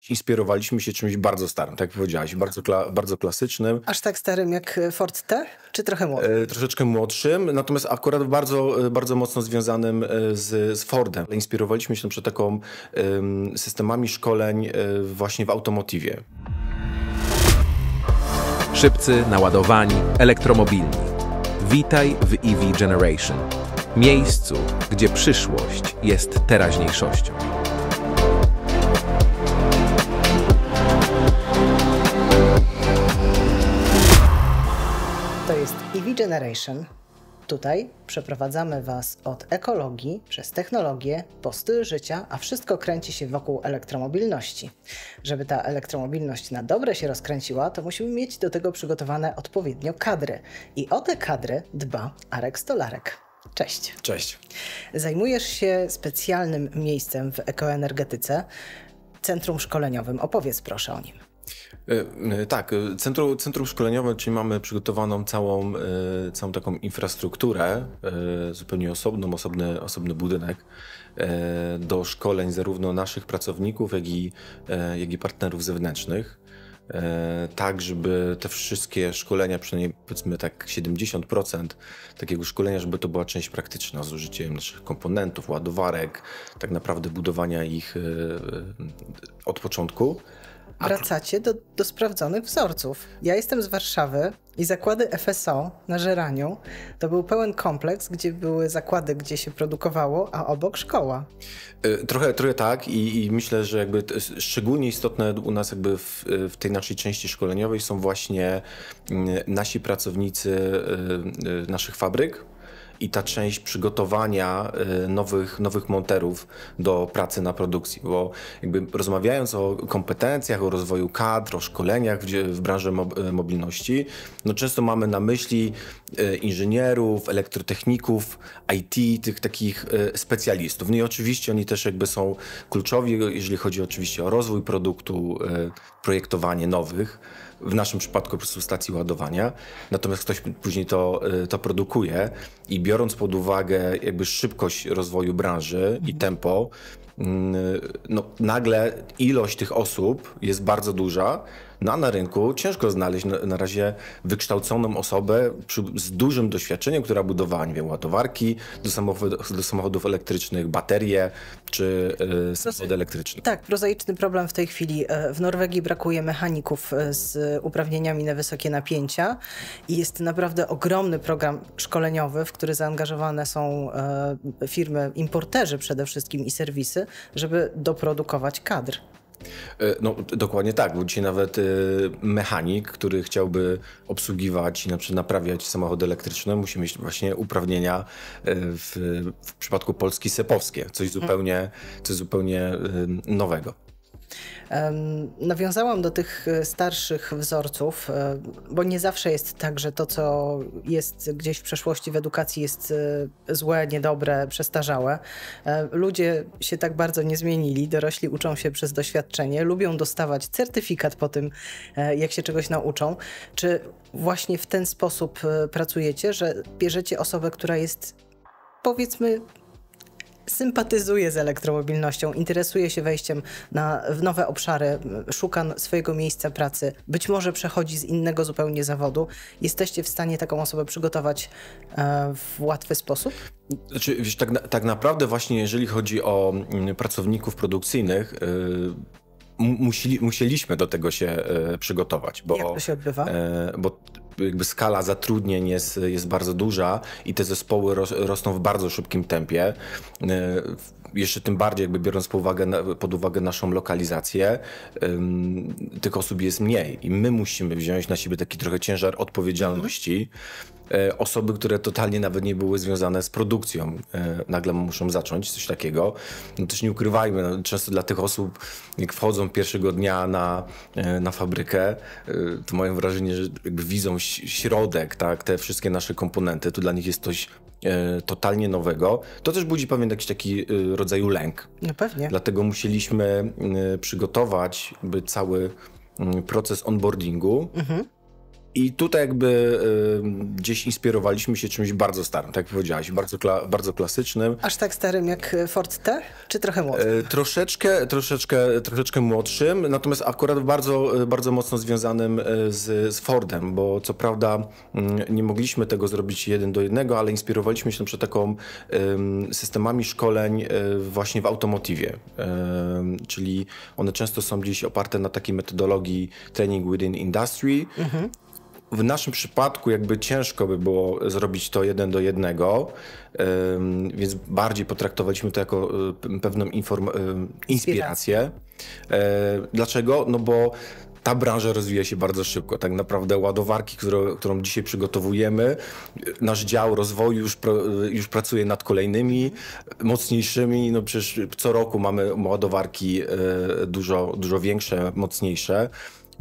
inspirowaliśmy się czymś bardzo starym, tak jak powiedziałaś, bardzo klasycznym. Aż tak starym jak Ford T, czy trochę młodszym? Troszeczkę młodszym, natomiast akurat bardzo mocno związanym z Fordem. Inspirowaliśmy się na przykład taką systemami szkoleń właśnie w automotywie. Szybcy, naładowani, elektromobilni. Witaj w EV Generation. Miejscu, gdzie przyszłość jest teraźniejszością. To jest EV Generation. Tutaj przeprowadzamy Was od ekologii przez technologię po styl życia, a wszystko kręci się wokół elektromobilności. Żeby ta elektromobilność na dobre się rozkręciła, to musimy mieć do tego przygotowane odpowiednio kadry. I o te kadry dba Arek Stolarek. Cześć. Cześć. Zajmujesz się specjalnym miejscem w ekoenergetyce, centrum szkoleniowym. Opowiedz proszę o nim. Tak, centrum szkoleniowe, czyli mamy przygotowaną całą taką infrastrukturę, zupełnie osobny budynek do szkoleń zarówno naszych pracowników, jak i partnerów zewnętrznych. Tak, żeby te wszystkie szkolenia, przynajmniej powiedzmy tak 70% takiego szkolenia, żeby to była część praktyczna z użyciem naszych komponentów, ładowarek, tak naprawdę budowania ich od początku. Wracacie do sprawdzonych wzorców. Ja jestem z Warszawy i zakłady FSO na Żeraniu to był pełen kompleks, gdzie były zakłady, gdzie się produkowało, a obok szkoła. Trochę tak i myślę, że jakby szczególnie istotne u nas jakby w tej naszej części szkoleniowej są właśnie nasi pracownicy naszych fabryk. I ta część przygotowania nowych monterów do pracy na produkcji, bo jakby rozmawiając o kompetencjach, o rozwoju kadr, o szkoleniach w branży mobilności, no często mamy na myśli inżynierów, elektrotechników, IT, tych takich specjalistów. No i oczywiście oni też jakby są kluczowi, jeżeli chodzi oczywiście o rozwój produktu, projektowanie nowych, w naszym przypadku po prostu stacji ładowania, natomiast ktoś później to produkuje i biorąc pod uwagę jakby szybkość rozwoju branży i tempo, no nagle ilość tych osób jest bardzo duża, no a na rynku ciężko znaleźć na razie wykształconą osobę z dużym doświadczeniem, która budowała, nie wiem, ładowarki do samochodów elektrycznych, baterie czy samochody elektryczne. Tak, prozaiczny problem w tej chwili. W Norwegii brakuje mechaników z uprawnieniami na wysokie napięcia i jest naprawdę ogromny program szkoleniowy, w który zaangażowane są firmy, importerzy przede wszystkim i serwisy, żeby doprodukować kadr. No dokładnie tak, bo dzisiaj nawet mechanik, który chciałby obsługiwać i na przykład naprawiać samochody elektryczne, musi mieć właśnie uprawnienia w przypadku Polski sepowskie, coś zupełnie nowego. Nawiązałam do tych starszych wzorców, bo nie zawsze jest tak, że to, co jest gdzieś w przeszłości w edukacji jest złe, niedobre, przestarzałe. Ludzie się tak bardzo nie zmienili, dorośli uczą się przez doświadczenie, lubią dostawać certyfikat po tym, jak się czegoś nauczą. Czy właśnie w ten sposób pracujecie, że bierzecie osobę, która jest, powiedzmy, sympatyzuje z elektromobilnością, interesuje się wejściem w nowe obszary, szuka swojego miejsca pracy, być może przechodzi z innego zupełnie zawodu. Jesteście w stanie taką osobę przygotować w łatwy sposób? Znaczy, wiesz, tak naprawdę właśnie jeżeli chodzi o pracowników produkcyjnych, musieliśmy do tego się przygotować. Bo, jak to się odbywa? Bo jakby skala zatrudnień jest bardzo duża i te zespoły rosną w bardzo szybkim tempie. Jeszcze tym bardziej jakby biorąc pod uwagę naszą lokalizację, tych osób jest mniej i my musimy wziąć na siebie taki trochę ciężar odpowiedzialności. Osoby, które totalnie nawet nie były związane z produkcją, nagle muszą zacząć coś takiego. No też nie ukrywajmy, no, często dla tych osób, jak wchodzą pierwszego dnia na fabrykę, to mają wrażenie, że jakby widzą środek, tak, te wszystkie nasze komponenty, to dla nich jest coś totalnie nowego. To też budzi pewien jakiś taki rodzaju lęk. No pewnie. Dlatego musieliśmy przygotować cały proces onboardingu, I tutaj jakby gdzieś inspirowaliśmy się czymś bardzo starym, tak jak powiedziałaś, bardzo klasycznym. Aż tak starym jak Ford T, czy trochę młodszym? Troszeczkę młodszym, natomiast akurat bardzo mocno związanym z Fordem, bo co prawda nie mogliśmy tego zrobić 1 do 1, ale inspirowaliśmy się przed taką systemami szkoleń właśnie w automotywie, czyli one często są gdzieś oparte na takiej metodologii training within industry. W naszym przypadku jakby ciężko by było zrobić to 1 do 1, więc bardziej potraktowaliśmy to jako pewną inspirację. Dlaczego? No bo ta branża rozwija się bardzo szybko. Tak naprawdę ładowarki, którą dzisiaj przygotowujemy, nasz dział rozwoju już pracuje nad kolejnymi, mocniejszymi. No przecież co roku mamy ładowarki dużo większe, mocniejsze.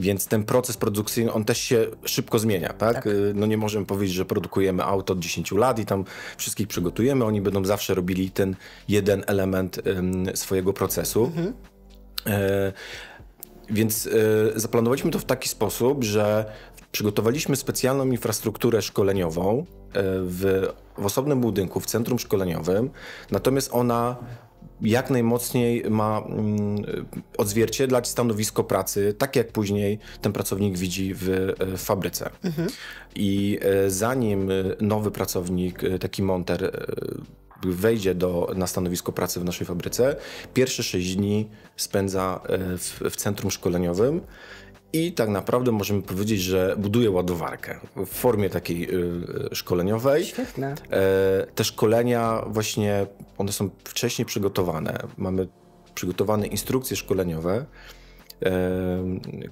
Więc ten proces produkcyjny, on też się szybko zmienia, tak? No nie możemy powiedzieć, że produkujemy auto od 10 lat i tam wszystkich przygotujemy, oni będą zawsze robili ten jeden element swojego procesu. Więc zaplanowaliśmy to w taki sposób, że przygotowaliśmy specjalną infrastrukturę szkoleniową w osobnym budynku, w centrum szkoleniowym, natomiast ona jak najmocniej ma odzwierciedlać stanowisko pracy, tak jak później ten pracownik widzi w fabryce. I zanim nowy pracownik, taki monter, wejdzie na stanowisko pracy w naszej fabryce, pierwsze 6 dni spędza w centrum szkoleniowym i tak naprawdę możemy powiedzieć, że buduje ładowarkę w formie takiej szkoleniowej. Świetne. Te szkolenia właśnie, one są wcześniej przygotowane. Mamy przygotowane instrukcje szkoleniowe,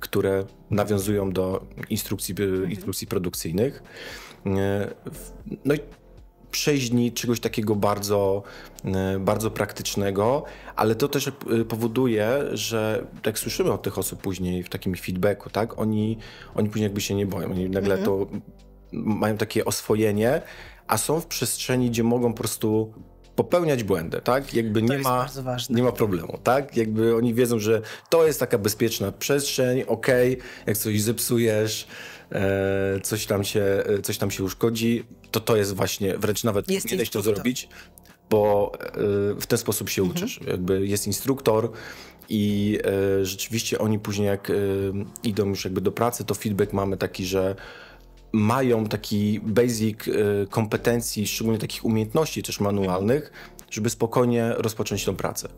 które nawiązują do instrukcji produkcyjnych. No i 6 dni czegoś takiego bardzo praktycznego, ale to też powoduje, że jak słyszymy od tych osób później w takim feedbacku, tak, oni później jakby się nie boją, oni nagle to mają takie oswojenie, a są w przestrzeni, gdzie mogą po prostu popełniać błędy, tak? Jakby nie ma problemu, tak? Jakby oni wiedzą, że to jest taka bezpieczna przestrzeń, okej, jak coś zepsujesz, coś tam się uszkodzi, to jest właśnie, wręcz nawet nie dać to zrobić, bo w ten sposób się uczysz. Jakby jest instruktor i rzeczywiście oni później jak idą już jakby do pracy, to feedback mamy taki, że mają taki basic kompetencji, szczególnie takich umiejętności też manualnych, żeby spokojnie rozpocząć tą pracę.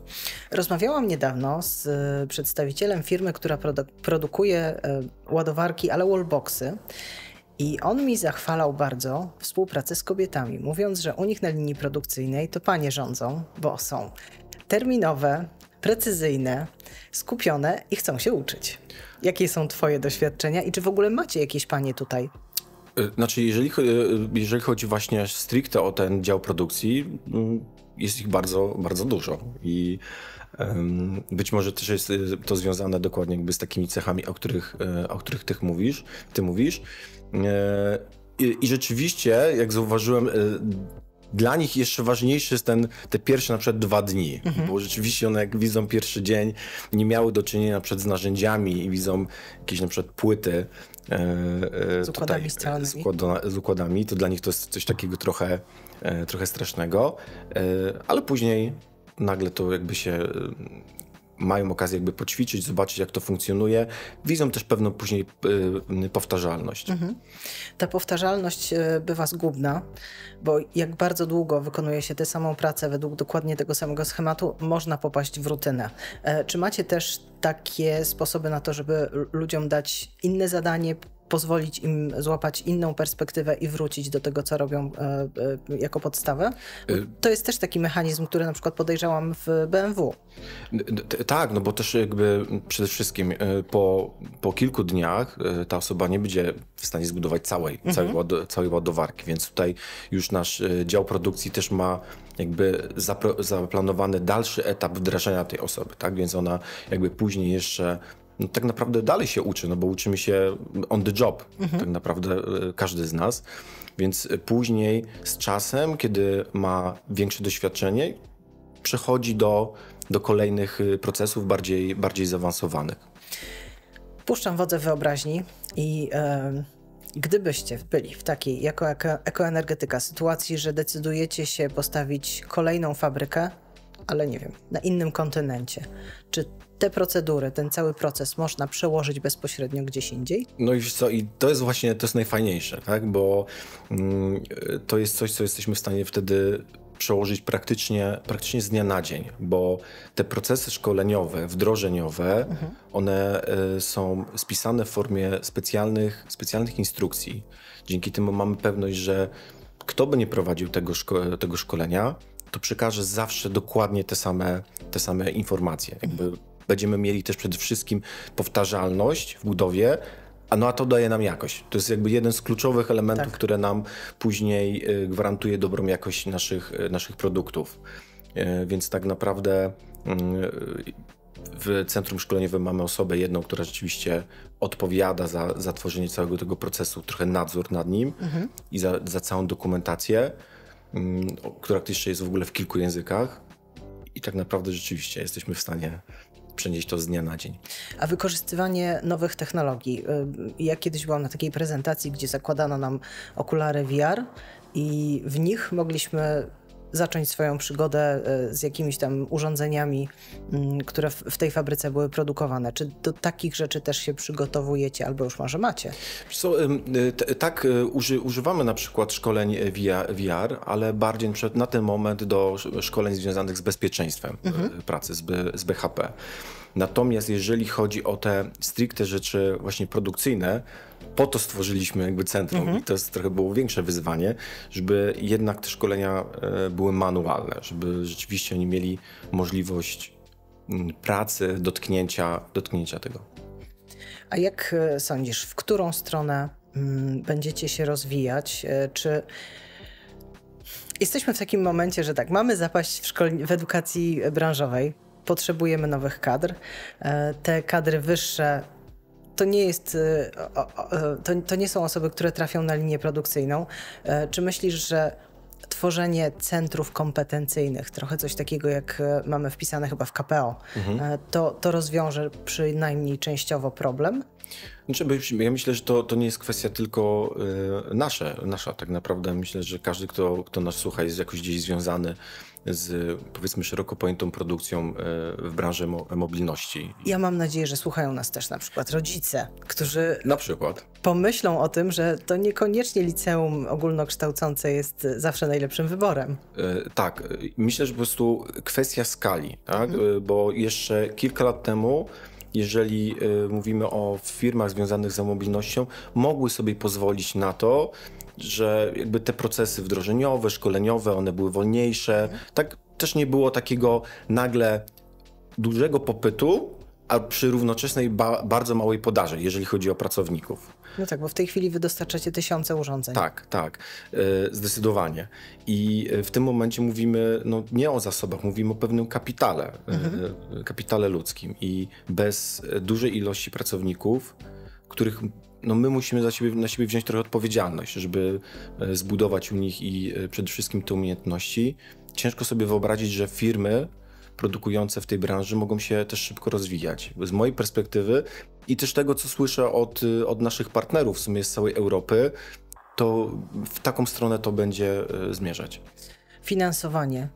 Rozmawiałam niedawno z przedstawicielem firmy, która produkuje ładowarki, ale wallboxy. I on mi zachwalał bardzo współpracę z kobietami, mówiąc, że u nich na linii produkcyjnej to panie rządzą, bo są terminowe, precyzyjne, skupione i chcą się uczyć. Jakie są twoje doświadczenia i czy w ogóle macie jakieś panie tutaj? Znaczy, jeżeli chodzi właśnie stricte o ten dział produkcji, jest ich bardzo, bardzo dużo i być może też jest to związane dokładnie jakby z takimi cechami, o których ty mówisz. I rzeczywiście, jak zauważyłem, dla nich jeszcze ważniejszy jest te pierwsze na przykład 2 dni, bo rzeczywiście one jak widzą pierwszy dzień, nie miały do czynienia na przykład z narzędziami i widzą jakieś na przykład płyty z układami scalonymi. Z układami, to dla nich to jest coś takiego trochę strasznego, ale później nagle to jakby się mają okazję jakby poćwiczyć, zobaczyć jak to funkcjonuje. Widzą też pewną później powtarzalność. Ta powtarzalność bywa zgubna, bo jak bardzo długo wykonuje się tę samą pracę według dokładnie tego samego schematu, można popaść w rutynę. Czy macie też takie sposoby na to, żeby ludziom dać inne zadanie, pozwolić im złapać inną perspektywę i wrócić do tego, co robią jako podstawę? To jest też taki mechanizm, który na przykład podejrzewam w BMW. Tak, no bo też jakby przede wszystkim po kilku dniach ta osoba nie będzie w stanie zbudować całej ładowarki, więc tutaj już nasz dział produkcji też ma jakby zaplanowany dalszy etap wdrażania tej osoby, tak? Więc ona jakby później jeszcze tak naprawdę dalej się uczy, no bo uczymy się on the job, tak naprawdę każdy z nas, więc później z czasem, kiedy ma większe doświadczenie, przechodzi do kolejnych procesów bardziej zaawansowanych. Puszczam wodze wyobraźni i Gdybyście byli w takiej, jako ekoenergetyka, sytuacji, że decydujecie się postawić kolejną fabrykę, ale nie wiem, na innym kontynencie, czy te procedury, ten cały proces można przełożyć bezpośrednio gdzieś indziej? No i wiesz co, i to jest właśnie, to jest najfajniejsze, tak? Bo to jest coś, co jesteśmy w stanie wtedy przełożyć praktycznie z dnia na dzień, bo te procesy szkoleniowe, wdrożeniowe, one są spisane w formie specjalnych instrukcji. Dzięki temu mamy pewność, że kto by nie prowadził tego szkolenia, to przekaże zawsze dokładnie te same informacje. Jakby będziemy mieli też przede wszystkim powtarzalność w budowie, a to daje nam jakość. To jest jakby jeden z kluczowych elementów, które nam później gwarantuje dobrą jakość naszych produktów. Więc tak naprawdę w centrum szkoleniowym mamy osobę jedną, która rzeczywiście odpowiada za tworzenie całego tego procesu, trochę nadzór nad nim i za całą dokumentację, która jeszcze jest w ogóle w kilku językach. I tak naprawdę rzeczywiście jesteśmy w stanie przenieść to z dnia na dzień. A wykorzystywanie nowych technologii. Ja kiedyś byłam na takiej prezentacji, gdzie zakładano nam okulary VR i w nich mogliśmy zacząć swoją przygodę z jakimiś tam urządzeniami, które w tej fabryce były produkowane. Czy do takich rzeczy też się przygotowujecie, albo już może macie? Tak, używamy na przykład szkoleń VR, ale bardziej na ten moment do szkoleń związanych z bezpieczeństwem pracy, z BHP. Natomiast jeżeli chodzi o te stricte rzeczy właśnie produkcyjne, po to stworzyliśmy jakby centrum i to trochę było większe wyzwanie, żeby jednak te szkolenia były manualne, żeby rzeczywiście oni mieli możliwość pracy, dotknięcia tego. A jak sądzisz, w którą stronę będziecie się rozwijać? Czy jesteśmy w takim momencie, że tak, mamy zapaść w edukacji branżowej, potrzebujemy nowych kadr. Te kadry wyższe to nie są osoby, które trafią na linię produkcyjną. Czy myślisz, że tworzenie centrów kompetencyjnych, trochę coś takiego jak mamy wpisane chyba w KPO, to rozwiąże przynajmniej częściowo problem? Ja myślę, że to nie jest kwestia tylko nasza tak naprawdę. Myślę, że każdy, kto nas słucha, jest jakoś gdzieś związany z, powiedzmy, szeroko pojętą produkcją w branży mobilności. Ja mam nadzieję, że słuchają nas też na przykład rodzice, którzy na przykład pomyślą o tym, że to niekoniecznie liceum ogólnokształcące jest zawsze najlepszym wyborem. Tak, myślę, że po prostu kwestia skali, tak? Bo jeszcze kilka lat temu, jeżeli mówimy o firmach związanych z mobilnością, mogły sobie pozwolić na to, że jakby te procesy wdrożeniowe, szkoleniowe, one były wolniejsze. Tak też nie było takiego nagle dużego popytu, a przy równoczesnej bardzo małej podaży, jeżeli chodzi o pracowników. No tak, bo w tej chwili wy dostarczacie tysiące urządzeń. Tak, zdecydowanie. I w tym momencie mówimy nie o zasobach, mówimy o pewnym kapitale, kapitale ludzkim. I bez dużej ilości pracowników, których my musimy na siebie wziąć trochę odpowiedzialność, żeby zbudować u nich i przede wszystkim te umiejętności. Ciężko sobie wyobrazić, że firmy produkujące w tej branży mogą się też szybko rozwijać. Z mojej perspektywy i też tego, co słyszę od naszych partnerów w sumie z całej Europy, to w taką stronę to będzie zmierzać. Finansowanie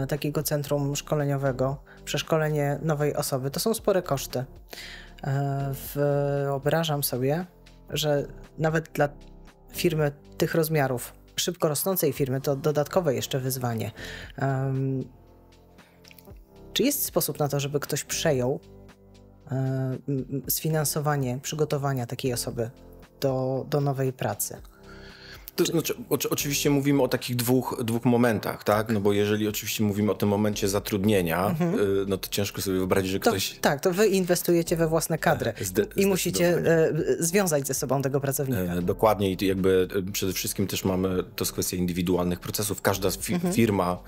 takiego centrum szkoleniowego, przeszkolenie nowej osoby, to są spore koszty. Wyobrażam sobie, że nawet dla firmy tych rozmiarów, szybko rosnącej firmy, to dodatkowe jeszcze wyzwanie. Czy jest sposób na to, żeby ktoś przejął sfinansowanie przygotowania takiej osoby do nowej pracy? To znaczy, oczywiście mówimy o takich dwóch momentach, tak? No bo jeżeli oczywiście mówimy o tym momencie zatrudnienia, no to ciężko sobie wyobrazić, że ktoś... Tak, to wy inwestujecie we własne kadry i musicie związać ze sobą tego pracownika. Dokładnie i jakby przede wszystkim też mamy, to jest kwestia indywidualnych procesów. Każda firma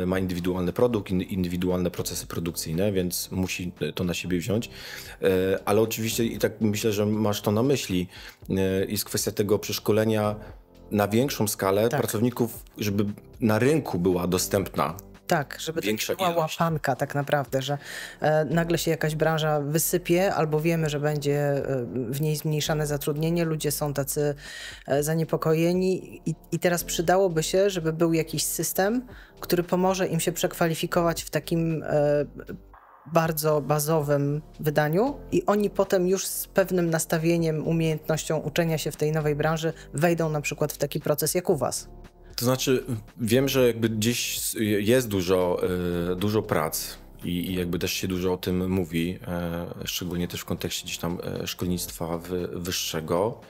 ma indywidualny produkt, indywidualne procesy produkcyjne, więc musi to na siebie wziąć. Ale oczywiście i tak myślę, że masz to na myśli. Jest kwestia tego przeszkolenia na większą skalę pracowników, żeby na rynku była dostępna Tak, żeby większa to była ilość. łapanka tak naprawdę, że nagle się jakaś branża wysypie, albo wiemy, że będzie w niej zmniejszane zatrudnienie, ludzie są tacy zaniepokojeni i teraz przydałoby się, żeby był jakiś system, który pomoże im się przekwalifikować w takim bardzo bazowym wydaniu i oni potem już z pewnym nastawieniem, umiejętnością uczenia się w tej nowej branży wejdą na przykład w taki proces jak u was. To znaczy, wiem, że jakby gdzieś jest dużo prac i jakby też się dużo o tym mówi, szczególnie też w kontekście gdzieś tam szkolnictwa wyższego.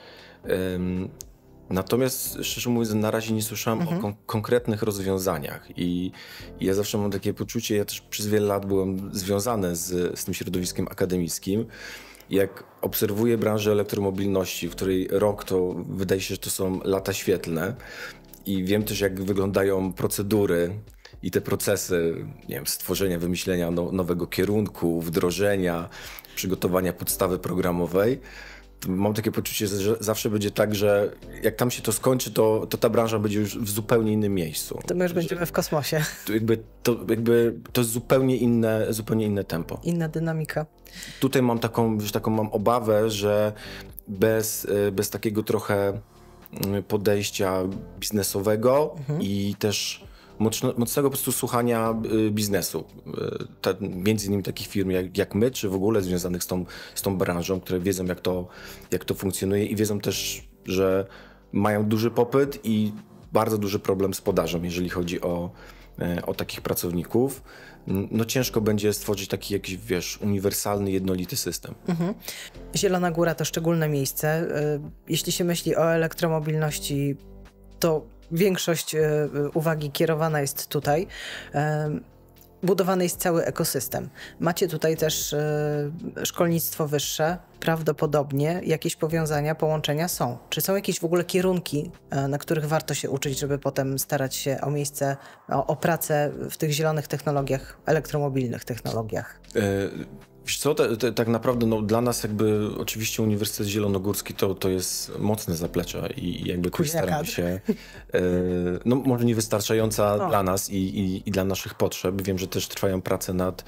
Natomiast szczerze mówiąc, na razie nie słyszałem o konkretnych rozwiązaniach i ja zawsze mam takie poczucie, ja też przez wiele lat byłem związany z tym środowiskiem akademickim. Jak obserwuję branżę elektromobilności, w której rok to wydaje się, że to są lata świetlne i wiem też, jak wyglądają procedury i te procesy, nie wiem, stworzenia, wymyślenia nowego kierunku, wdrożenia, przygotowania podstawy programowej. Mam takie poczucie, że zawsze będzie tak, że jak tam się to skończy, to ta branża będzie już w zupełnie innym miejscu. To my już będziemy w kosmosie. To jest zupełnie inne tempo. Inna dynamika. Tutaj mam taką mam obawę, że bez takiego trochę podejścia biznesowego i też mocnego po prostu słuchania biznesu. Między innymi takich firm jak my, czy w ogóle związanych z tą branżą, które wiedzą jak to funkcjonuje i wiedzą też, że mają duży popyt i bardzo duży problem z podażą, jeżeli chodzi o takich pracowników. No ciężko będzie stworzyć taki jakiś, uniwersalny, jednolity system. Zielona Góra to szczególne miejsce. Jeśli się myśli o elektromobilności, to większość uwagi kierowana jest tutaj. Budowany jest cały ekosystem. Macie tutaj też szkolnictwo wyższe, prawdopodobnie jakieś powiązania, połączenia są. Czy są jakieś w ogóle kierunki, na których warto się uczyć, żeby potem starać się o miejsce, o pracę w tych zielonych technologiach, elektromobilnych technologiach? Wiesz co, tak naprawdę dla nas jakby oczywiście Uniwersytet Zielonogórski to jest mocne zaplecze i jakby tu staramy się, może niewystarczająca dla nas i dla naszych potrzeb. Wiem, że też trwają prace nad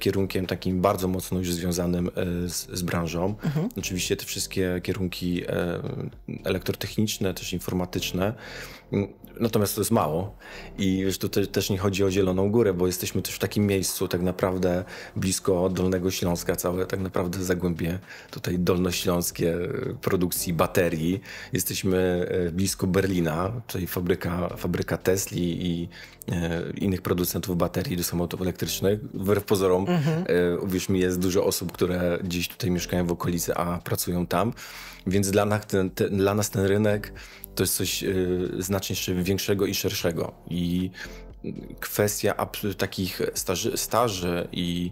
kierunkiem takim bardzo mocno już związanym z branżą. Oczywiście te wszystkie kierunki elektrotechniczne, też informatyczne. Natomiast to jest mało i już tutaj też nie chodzi o Zieloną Górę, bo jesteśmy też w takim miejscu tak naprawdę blisko Dolnego Śląska, całe tak naprawdę zagłębie tutaj dolnośląskie produkcji baterii. Jesteśmy blisko Berlina, czyli fabryka Tesli i innych producentów baterii do samochodów elektrycznych. Wbrew pozorom, uwierz mi, jest dużo osób, które gdzieś tutaj mieszkają w okolicy, a pracują tam. Więc dla nas ten rynek to jest coś znacznie jeszcze większego i szerszego. I kwestia takich staży i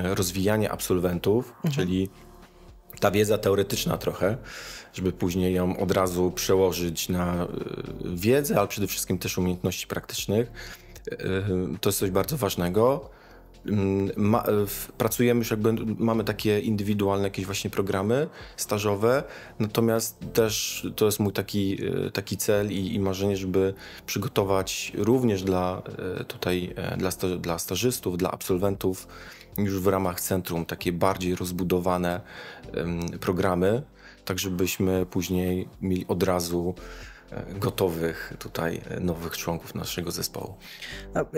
rozwijania absolwentów, czyli ta wiedza teoretyczna trochę, żeby później ją od razu przełożyć na wiedzę, ale przede wszystkim też umiejętności praktycznych. To jest coś bardzo ważnego. Pracujemy już mamy takie indywidualne jakieś właśnie programy stażowe, natomiast też to jest mój taki cel i marzenie, żeby przygotować również dla stażystów, dla absolwentów już w ramach centrum takie bardziej rozbudowane programy, tak żebyśmy później mieli od razu gotowych tutaj nowych członków naszego zespołu.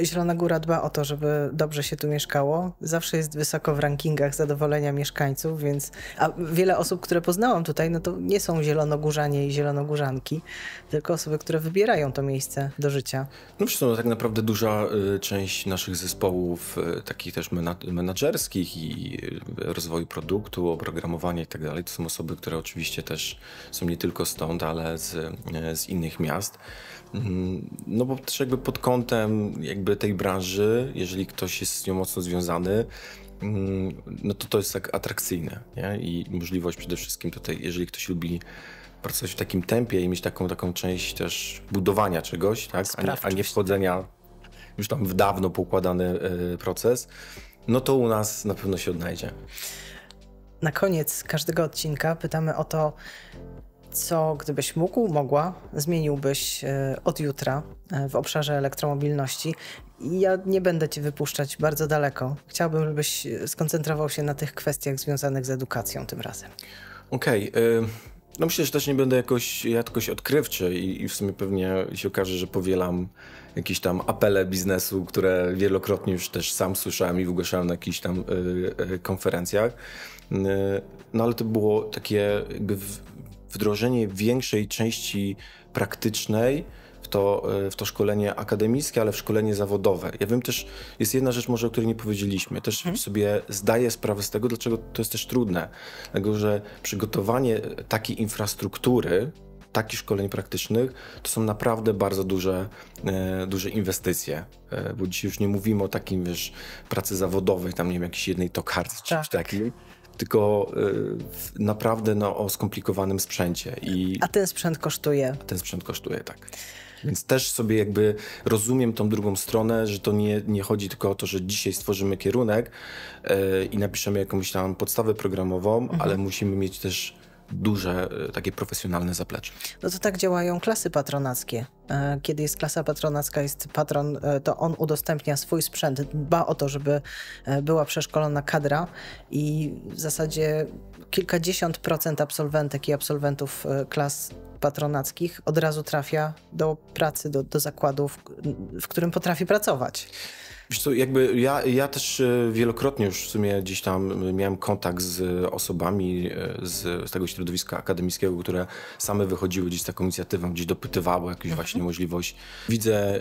Zielona Góra dba o to, żeby dobrze się tu mieszkało. Zawsze jest wysoko w rankingach zadowolenia mieszkańców, a wiele osób, które poznałam tutaj, no to nie są zielonogórzanie i zielonogórzanki, tylko osoby, które wybierają to miejsce do życia. No przecież to tak naprawdę duża część naszych zespołów, takich też menadżerskich i rozwoju produktu, oprogramowania i tak dalej, to są osoby, które oczywiście też są nie tylko stąd, ale z innych miast. No bo też jakby pod kątem jakby tej branży, jeżeli ktoś jest z nią mocno związany, no to jest tak atrakcyjne, nie? I możliwość przede wszystkim tutaj, jeżeli ktoś lubi pracować w takim tempie i mieć taką część też budowania czegoś, tak? A nie wchodzenia już tam w dawno poukładany proces, no to u nas na pewno się odnajdzie. Na koniec każdego odcinka pytamy o to, Co gdybyś mogła, zmieniłbyś od jutra w obszarze elektromobilności? Ja nie będę cię wypuszczać bardzo daleko. Chciałbym, żebyś skoncentrował się na tych kwestiach związanych z edukacją tym razem. Okej. No myślę, że też nie będę jakoś odkrywczy i w sumie pewnie się okaże, że powielam jakieś tam apele biznesu, które wielokrotnie już też sam słyszałem i wygłaszałem na jakichś tam konferencjach. No ale to było takie jakby wdrożenie większej części praktycznej w to szkolenie akademickie, ale w szkolenie zawodowe. Ja wiem też, jest jedna rzecz może, o której nie powiedzieliśmy. Też sobie zdaję sprawę z tego, dlaczego to jest też trudne. Dlatego, że przygotowanie takiej infrastruktury, takich szkoleń praktycznych, to są naprawdę bardzo duże inwestycje. Bo dzisiaj już nie mówimy o takim, pracy zawodowej, tam nie wiem, jakiejś jednej tokarce czy czymś takim, tylko naprawdę o skomplikowanym sprzęcie. A ten sprzęt kosztuje? Ten sprzęt kosztuje, tak. Więc też sobie jakby rozumiem tą drugą stronę, że to nie chodzi tylko o to, że dzisiaj stworzymy kierunek i napiszemy jakąś tam podstawę programową, ale musimy mieć też duże, takie profesjonalne zaplecze. No to tak działają klasy patronackie. Kiedy jest klasa patronacka, jest patron, to on udostępnia swój sprzęt, dba o to, żeby była przeszkolona kadra i w zasadzie kilkadziesiąt procent absolwentek i absolwentów klas patronackich od razu trafia do pracy, do zakładu, w którym potrafi pracować. Wiesz co, jakby ja też wielokrotnie już w sumie gdzieś tam miałem kontakt z osobami z tego środowiska akademickiego, które same wychodziły gdzieś z taką inicjatywą, gdzieś dopytywały jakąś właśnie możliwość. Widzę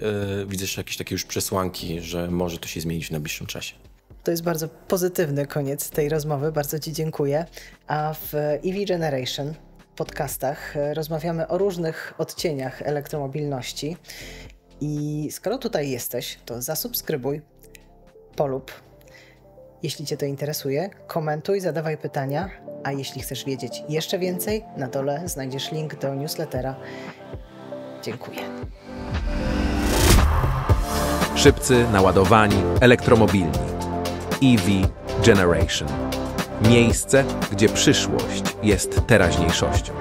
jeszcze jakieś takie już przesłanki, że może to się zmienić w najbliższym czasie. To jest bardzo pozytywny koniec tej rozmowy, bardzo ci dziękuję. A w EV Generation podcastach rozmawiamy o różnych odcieniach elektromobilności. I skoro tutaj jesteś, to zasubskrybuj, polub. Jeśli cię to interesuje, komentuj, zadawaj pytania, a jeśli chcesz wiedzieć jeszcze więcej, na dole znajdziesz link do newslettera. Dziękuję. Szybcy, naładowani, elektromobilni. EV Generation. Miejsce, gdzie przyszłość jest teraźniejszością.